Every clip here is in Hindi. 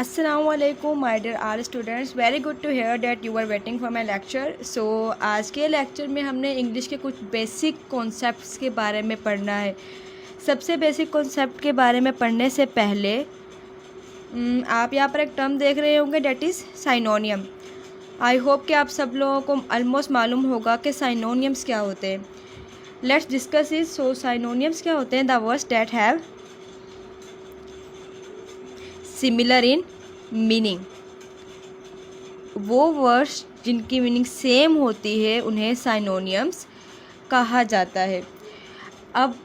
Assalamualaikum my dear all students, very good to hear that you are waiting for my lecture. So आज के लेक्चर में हमने इंग्लिश के कुछ बेसिक कॉन्सेप्ट्स के बारे में पढ़ना है। सबसे बेसिक कॉन्सेप्ट के बारे में पढ़ने से पहले आप यहाँ पर एक टर्म देख रहे होंगे, that is synonym. I hope कि आप सब लोगों को ऑलमोस्ट मालूम होगा कि साइनोनियम्स क्या होते हैं। Let's discuss this. So synonyms क्या होते हैं? The words that have similar in meaning. वो वर्ड्स जिनकी मीनिंग सेम होती है उन्हें साइनोनियम्स कहा जाता है। अब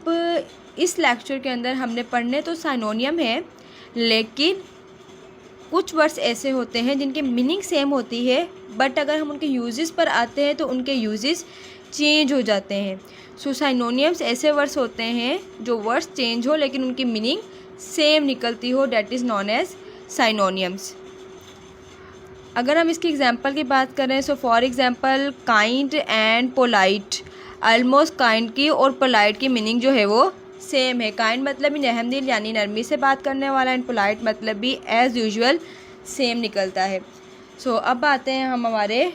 इस लेक्चर के अंदर हमने पढ़ने तो साइनोनियम है, लेकिन कुछ वर्ड्स ऐसे होते हैं जिनकी मीनिंग सेम होती है, बट अगर हम उनके यूजेस पर आते हैं तो उनके यूजेस चेंज हो जाते हैं। सो साइनोनियम्स ऐसे वर्ड्स होते हैं जो वर्ड्स चेंज हो लेकिन उनकी मीनिंग सेम निकलती हो, डेट इज़ नॉन एज साइनोनियम्स। अगर हम इसकी एग्जांपल की बात करें, so for example kind and polite. Almost kind की और पोलाइट की मीनिंग जो है वो सेम है। काइंड मतलब ही रहमदिल यानी नरमी से बात करने वाला, एंड पोलाइट मतलब भी एज़ यूजुअल सेम निकलता है। सो अब आते हैं हम हमारे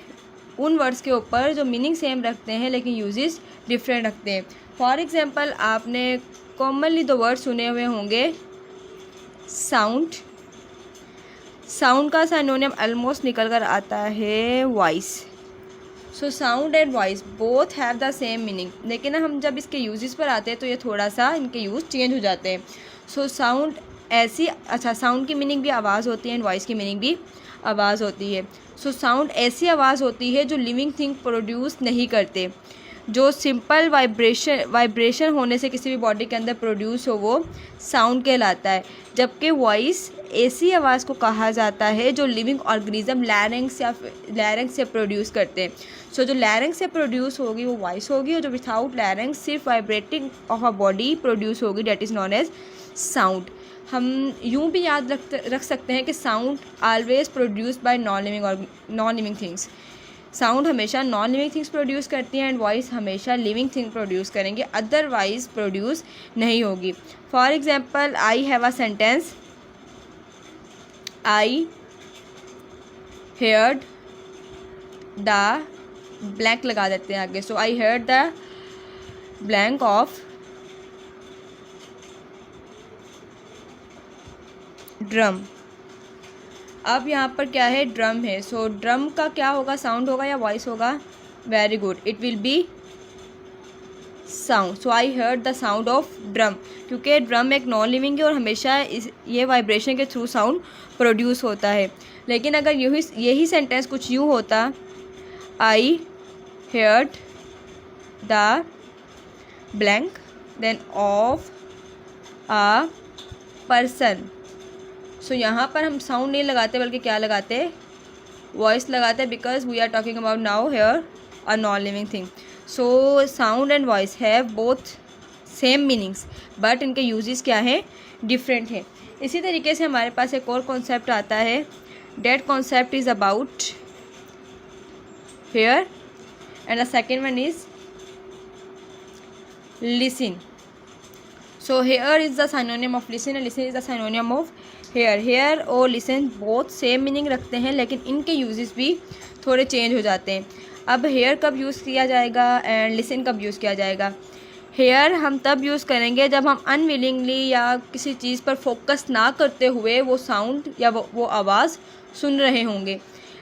उन वर्ड्स के ऊपर जो मीनिंग सेम रखते हैं लेकिन यूजेस डिफरेंट रखते हैं। फॉर एग्जांपल आपने कॉमनली दो वर्ड सुने हुए होंगे, साउंड। साउंड का साइनोनियम ऑलमोस्ट निकल कर आता है voice. So sound and voice both have the same meaning, लेकिन हम जब इसके यूजेस पर आते हैं तो ये थोड़ा सा इनके यूज़ चेंज हो जाते हैं। सो साउंड ऐसी साउंड की मीनिंग भी आवाज़ होती है एंड वॉइस की मीनिंग भी आवाज़ होती है। सो साउंड ऐसी आवाज़ होती है जो लिविंग थिंग प्रोड्यूस नहीं करते, जो सिंपल वाइब्रेशन होने से किसी भी बॉडी के अंदर प्रोड्यूस हो वो साउंड कहलाता है। जबकि वॉइस ऐसी आवाज़ को कहा जाता है जो लिविंग ऑर्गेनिज्म लैरिंक्स से प्रोड्यूस करते हैं। सो जो लैरिंक्स से प्रोड्यूस होगी वो वॉइस होगी, और जो विथाउट लैरिंक्स सिर्फ vibrating of a body produce होगी, that is known as sound. हम यूँ भी याद रख सकते हैं कि sound always produced by non living things. Sound हमेशा नॉन लिविंग थिंग्स प्रोड्यूस करती हैं एंड वॉइस हमेशा लिविंग थिंग प्रोड्यूस करेंगे, अदरवाइज प्रोड्यूस नहीं होगी। For example I have a sentence, I heard the blank लगा देते हैं आगे। So I heard the blank of drum. अब यहाँ पर क्या है? ड्रम है। सो ड्रम का क्या होगा? साउंड होगा या वॉइस होगा? Very good, it will be sound. So I heard the sound of drum, क्योंकि ड्रम एक नॉन लिविंग है और हमेशा ये वाइब्रेशन के थ्रू साउंड प्रोड्यूस होता है। लेकिन अगर यही सेंटेंस कुछ यूँ होता, I heard the blank then of a person. So यहाँ पर हम साउंड नहीं लगाते बल्कि क्या लगाते? वॉइस लगाते, because we are talking about now hear a non living thing. So sound and voice have both same meanings, but इनके यूजेस क्या हैं? डिफरेंट हैं। इसी तरीके से हमारे पास एक और कॉन्सेप्ट आता है, that concept is about hear, and the second one is listen. So hear is the synonym of listen and listen is the synonym of hear. Hear और लिसन बहुत सेम मीनिंग रखते हैं, लेकिन इनके यूजेस भी थोड़े चेंज हो जाते हैं। अब हेयर कब यूज़ किया जाएगा एंड लिसन कब यूज़ किया जाएगा? हेयर हम तब यूज़ करेंगे जब हम अनविलिंगली या किसी चीज़ पर फोकस ना करते हुए वो साउंड या वो आवाज़ सुन रहे होंगे।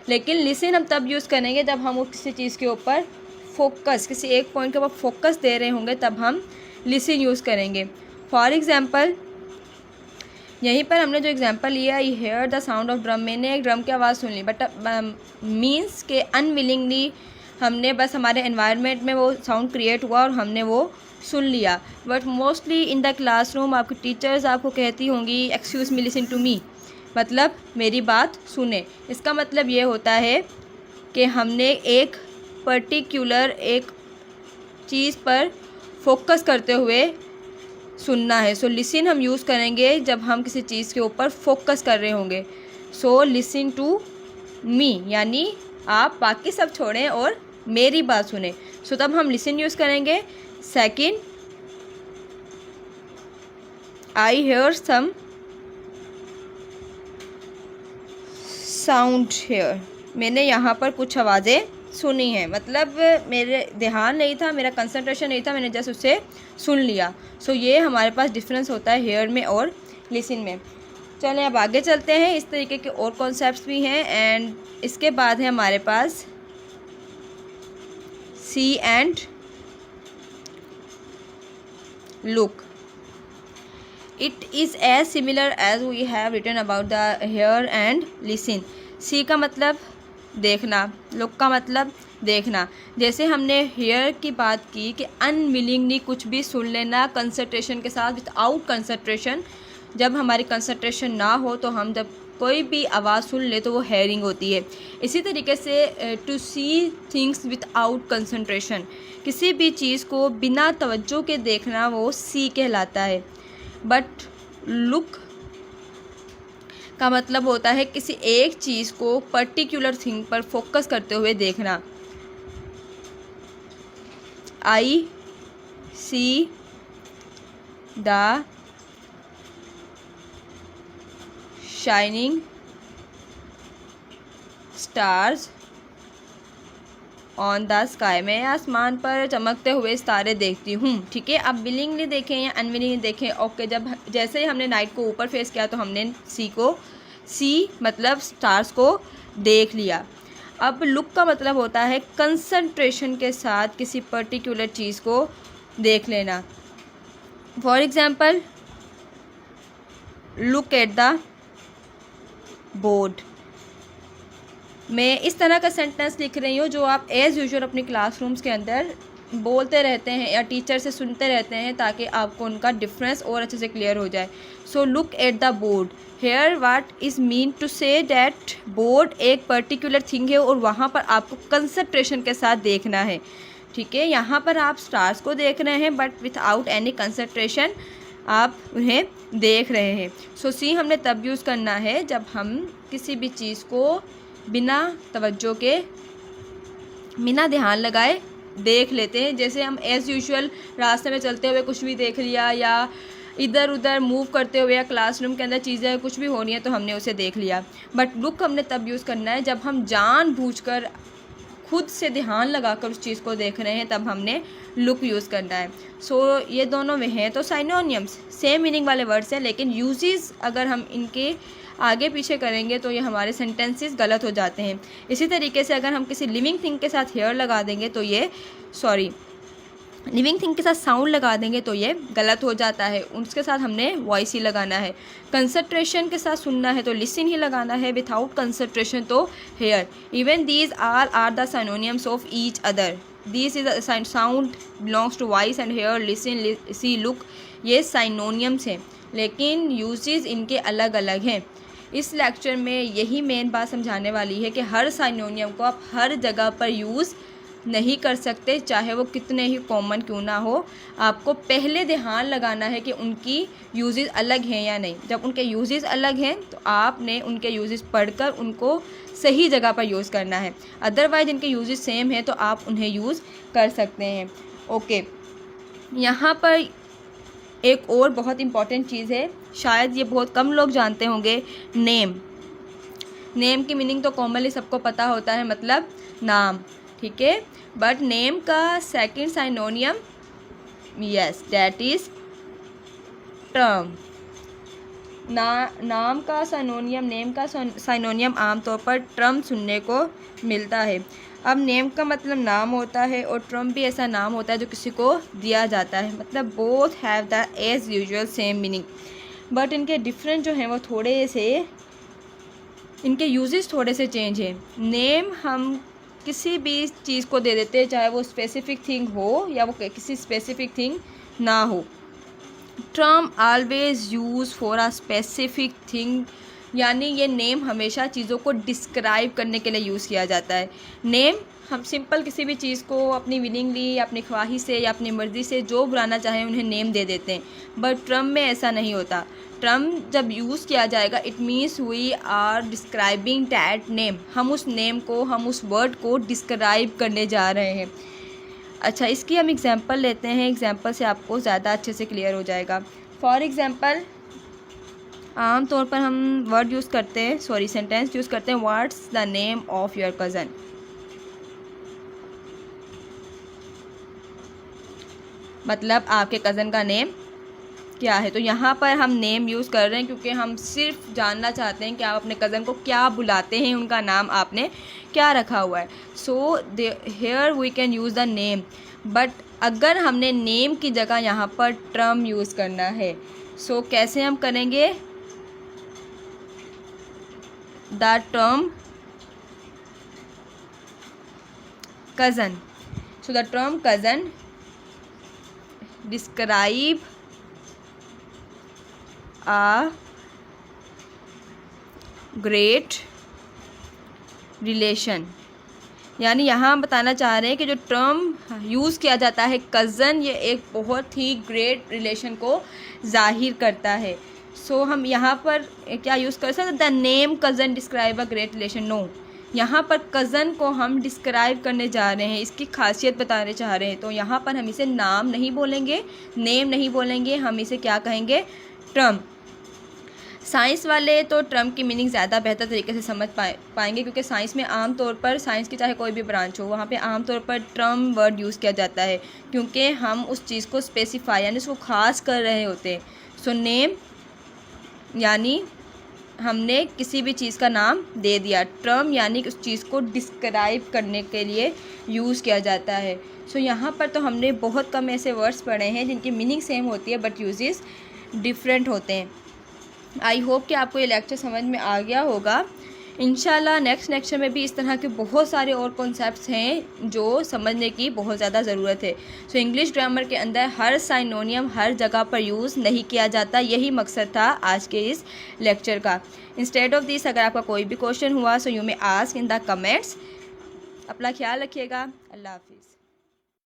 लेकिन लिसन हम तब यूज़ करेंगे जब हम किसी चीज़ के ऊपर फोकस, किसी एक पॉइंट के ऊपर फोकस दे रहे होंगे, तब हम लिसन यूज़ करेंगे। फॉर एग्ज़ाम्पल यहीं पर हमने जो एग्जांपल लिया, I hear the sound of drum, मैंने एक ड्रम की आवाज़ सुन ली, बट मीन्स के अनविलिंगली हमने बस हमारे एनवायरनमेंट में वो साउंड क्रिएट हुआ और हमने वो सुन लिया। But mostly in the classroom आपकी टीचर्स आपको कहती होंगी excuse me listen to me, मतलब मेरी बात सुने। इसका मतलब ये होता है कि हमने एक पर्टिकुलर एक चीज़ पर फोकस करते हुए सुनना है। सो लिसन हम यूज़ करेंगे जब हम किसी चीज़ के ऊपर फोकस कर रहे होंगे। सो लिसन टू मी यानी आप बाकी सब छोड़ें और मेरी बात सुने। सो तब हम लिसन यूज़ करेंगे। सेकंड, आई हेयर सम साउंड हेयर, मैंने यहाँ पर कुछ आवाज़ें सुनी हैं, मतलब मेरे ध्यान नहीं था, मेरा कंसंट्रेशन नहीं था, मैंने जस्ट उसे सुन लिया। सो ये हमारे पास डिफरेंस होता है हेयर में और लिसन में। चलें अब आगे चलते हैं, इस तरीके के और कॉन्सेप्ट्स भी हैं। एंड इसके बाद है हमारे पास see and look. It is as similar as we have written about the hear and listen. See का मतलब देखना, लुक का मतलब देखना। जैसे हमने हेयर की बात की कि अनविलिंगली कुछ भी सुन लेना कंसंट्रेशन के साथ, विदाउट कंसंट्रेशन। जब हमारी कंसंट्रेशन ना हो तो हम जब कोई भी आवाज़ सुन ले तो वो हेयरिंग होती है। इसी तरीके से to see things without concentration, किसी भी चीज़ को बिना तवज्जो के देखना, वो सी कहलाता है। बट लुक का मतलब होता है किसी एक चीज़ को पर्टिकुलर थिंग पर फोकस करते हुए देखना। I see the shining stars on the sky, मैं आसमान पर चमकते हुए तारे देखती हूँ। ठीक है, अब विलिंगली देखें या अनविलिंगली देखें। ओके, जब जैसे ही हमने नाइट को ऊपर फेस किया तो हमने सी मतलब स्टार्स को देख लिया। अब लुक का मतलब होता है कंसंट्रेशन के साथ किसी पर्टिकुलर चीज़ को देख लेना। For example, look at the board. मैं इस तरह का सेंटेंस लिख रही हूँ जो आप एज़ यूजुअल अपने क्लासरूम्स के अंदर बोलते रहते हैं या टीचर से सुनते रहते हैं, ताकि आपको उनका डिफरेंस और अच्छे से क्लियर हो जाए। So look at the board, here what is mean to say that board एक पर्टिकुलर थिंग है और वहाँ पर आपको कंसंट्रेशन के साथ देखना है। ठीक है, यहाँ पर आप स्टार्स को देख रहे हैं बट विथआउट एनी कंसंट्रेशन आप उन्हें देख रहे हैं। सो सी हमने तब यूज़ करना है जब हम किसी भी चीज़ को बिना तवज्जो के, बिना ध्यान लगाए देख लेते हैं। जैसे हम एज़ यूजुअल रास्ते में चलते हुए कुछ भी देख लिया, या इधर उधर मूव करते हुए, या क्लासरूम के अंदर चीज़ें कुछ भी होनी है तो हमने उसे देख लिया। बट लुक हमने तब यूज़ करना है जब हम जानबूझकर खुद से ध्यान लगाकर उस चीज़ को देख रहे हैं, तब हमने लुक यूज़ करना है। सो ये दोनों में हैं तो साइनोनियम्स, सेम मीनिंग वाले वर्ड्स हैं, लेकिन यूजेस अगर हम इनके आगे पीछे करेंगे तो ये हमारे सेंटेंसेस गलत हो जाते हैं। इसी तरीके से अगर हम किसी लिविंग थिंग के साथ हेयर लगा देंगे तो ये लिविंग थिंग के साथ साउंड लगा देंगे तो ये गलत हो जाता है, उसके साथ हमने वॉइस ही लगाना है। कंसंट्रेशन के साथ सुनना है तो लिसन ही लगाना है, without concentration to hear. Even these are the synonyms of each other. This is sound belongs to voice and hear, listen, see, look, ये साइनोनियम्स हैं, लेकिन यूजेस इनके अलग अलग हैं। इस लेक्चर में यही मेन बात समझाने वाली है कि हर साइनोनियम को आप हर जगह पर यूज़ नहीं कर सकते, चाहे वो कितने ही कॉमन क्यों ना हो। आपको पहले ध्यान लगाना है कि उनकी यूजेस अलग हैं या नहीं। जब उनके यूजेस अलग हैं तो आपने उनके यूजेस पढ़कर उनको सही जगह पर यूज़ करना है। अदरवाइज इनके यूजेस सेम हैं तो आप उन्हें यूज़ कर सकते हैं। ओके, यहाँ पर एक और बहुत इम्पॉर्टेंट चीज़ है, शायद ये बहुत कम लोग जानते होंगे, नेम। नेम की मीनिंग तो कॉमनली सबको पता होता है, मतलब नाम। ठीक है, बट नेम का second synonym, yes, that is term. नाम का साइनोनियम, नेम का साइनोनियम आमतौर पर टर्म सुनने को मिलता है। अब नेम का मतलब नाम होता है और टर्म भी ऐसा नाम होता है जो किसी को दिया जाता है, मतलब both have the as usual same meaning, but इनके डिफरेंट जो हैं वो थोड़े से, इनके यूजेस थोड़े से चेंज हैं। नेम हम किसी भी चीज़ को दे देते हैं, चाहे वो स्पेसिफिक थिंग हो या वो किसी स्पेसिफिक थिंग ना हो। Term always use for a specific thing, यानी ये नेम हमेशा चीज़ों को डिस्क्राइब करने के लिए यूज़ किया जाता है। नेम हम सिंपल किसी भी चीज़ को अपनी विलिंगली या अपनी ख्वाहिश से या अपनी मर्ज़ी से जो बुलाना चाहें उन्हें नेम दे देते हैं, बट टर्म में ऐसा नहीं होता। टर्म जब यूज़ किया जाएगा it means we are describing that name, हम उस नेम को, हम उस वर्ड को डिस्क्राइब करने जा रहे हैं। अच्छा, इसकी हम एग्जांपल लेते हैं, एग्जांपल से आपको ज़्यादा अच्छे से क्लियर हो जाएगा। फॉर एग्जांपल आम तौर पर हम वर्ड यूज़ करते हैं, सेंटेंस यूज़ करते हैं, what's the name of your cousin. मतलब आपके कज़न का नेम क्या है। तो यहाँ पर हम नेम यूज़ कर रहे हैं क्योंकि हम सिर्फ जानना चाहते हैं कि आप अपने कज़न को क्या बुलाते हैं, उनका नाम आपने क्या रखा हुआ है। So here we can use the name. But अगर हमने नेम की जगह यहाँ पर टर्म यूज़ करना है, सो कैसे हम करेंगे? The term cousin. So the term cousin describe a great relation. यानी यहाँ हम बताना चाह रहे हैं कि जो टर्म यूज़ किया जाता है कज़न, ये एक बहुत ही ग्रेट रिलेशन को जाहिर करता है। सो हम यहाँ पर क्या यूज़ कर सकते? The name cousin describe a great relation. No, यहाँ पर कज़न को हम डिस्क्राइब करने जा रहे हैं, इसकी खासियत बताने चाह रहे हैं। तो यहाँ पर हम इसे नाम नहीं बोलेंगे, नेम नहीं बोलेंगे, हम इसे क्या कहेंगे? टर्म। साइंस वाले तो टर्म की मीनिंग ज़्यादा बेहतर तरीके से समझ पाएंगे क्योंकि साइंस में आमतौर पर, साइंस की चाहे कोई भी ब्रांच हो, वहाँ पे आमतौर पर टर्म वर्ड यूज़ किया जाता है क्योंकि हम उस चीज़ को स्पेसिफाई यानी उसको ख़ास कर रहे होते हैं। सो नेम यानी हमने किसी भी चीज़ का नाम दे दिया। टर्म यानी उस चीज़ को डिस्क्राइब करने के लिए यूज़ किया जाता है। सो यहाँ पर तो हमने बहुत कम ऐसे वर्ड्स पढ़े हैं जिनकी मीनिंग सेम होती है बट यूजेस डिफरेंट होते हैं। आई होप कि आपको ये लेक्चर समझ में आ गया होगा। इंशाल्लाह नेक्स्ट लेक्चर में भी इस तरह के बहुत सारे और कॉन्सेप्ट्स हैं जो समझने की बहुत ज़्यादा ज़रूरत है। सो इंग्लिश ग्रामर के अंदर हर साइनोनियम हर जगह पर यूज़ नहीं किया जाता, यही मकसद था आज के इस लेक्चर का। इंस्टेड ऑफ दिस, अगर आपका कोई भी क्वेश्चन हुआ so you may ask in the comments. अपना ख्याल रखिएगा। अल्लाह हाफिज़।